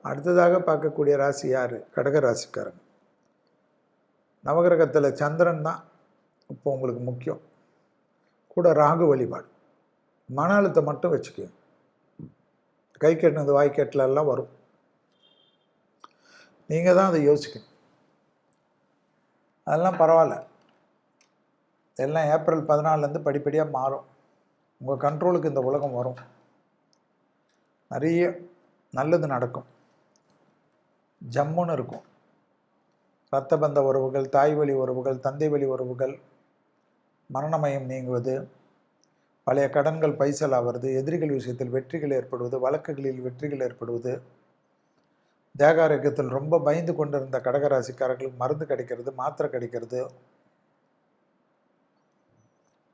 அடுத்ததாக பார்க்கக்கூடிய ராசி யார்? கடக ராசிக்காரங்க. நவகிரகத்தில் சந்திரன் தான் இப்போ உங்களுக்கு முக்கியம். கூட ராகு வழிபாடு. மன அழுத்தம் மட்டும் வச்சுக்கோங்க. கை கட்டினது வாய் கட்டலாம் வரும். நீங்கள் தான் அதை யோசிக்கணும். அதெல்லாம் பரவாயில்ல. எல்லாம் ஏப்ரல் 14 படிப்படியாக மாறும். உங்கள் கண்ட்ரோலுக்கு இந்த உலகம் வரும். நிறைய நல்லது நடக்கும். ஜம்முன்னு இருக்கும். இரத்த பந்த உறவுகள், தாய் வழி உறவுகள், தந்தை வழி உறவுகள், மரணமயம் நீங்குவது, பழைய கடன்கள் பைசல் ஆவது, எதிரிகள் விஷயத்தில் வெற்றிகள் ஏற்படுவது, வழக்குகளில் வெற்றிகள் ஏற்படுவது, தேக ஆரோக்கியத்தில் ரொம்ப பயந்து கொண்டிருந்த கடகராசிக்காரர்களுக்கு மருந்து கிடைக்கிறது, மாத்திரை கிடைக்கிறது,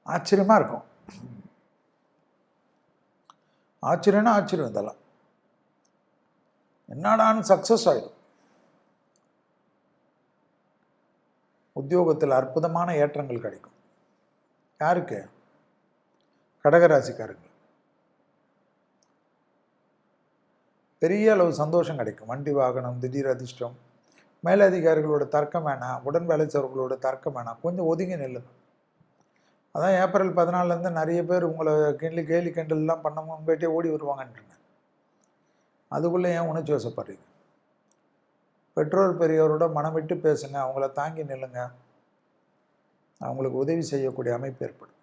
ஆச்சரியமாக இருக்கும். ஆச்சரியம்னா ஆச்சரியம். இதெல்லாம் என்னடான்னு சக்ஸஸ் ஆகிடும். உத்தியோகத்தில் அற்புதமான ஏற்றங்கள் கிடைக்கும். யாருக்கு? கடகராசிக்காரங்க. பெரிய அளவு சந்தோஷம் கிடைக்கும். வண்டி வாகனம், திடீர் அதிர்ஷ்டம். மேலதிகாரிகளோட தர்க்கம் வேணாம், உடன் வேலை செய்கிறவர்களோட தர்க்கம் வேணாம். கொஞ்சம் ஒதுங்கி நில்லுங்க. அதான் ஏப்ரல் 14 நிறைய பேர் உங்களை கேலி கிண்டல்லாம் பண்ணவங்க உங்கள்கிட்டே ஓடி வருவாங்கன்றேன். அதுக்குள்ளே ஏன் உணர்ச்சி வசப்படுறீங்க? பெற்றோர் பெரியவரோட மனம் விட்டு பேசுங்க. அவங்கள தாங்கி நில்லுங்க. அவங்களுக்கு உதவி செய்யக்கூடிய அமைப்பு ஏற்படும்.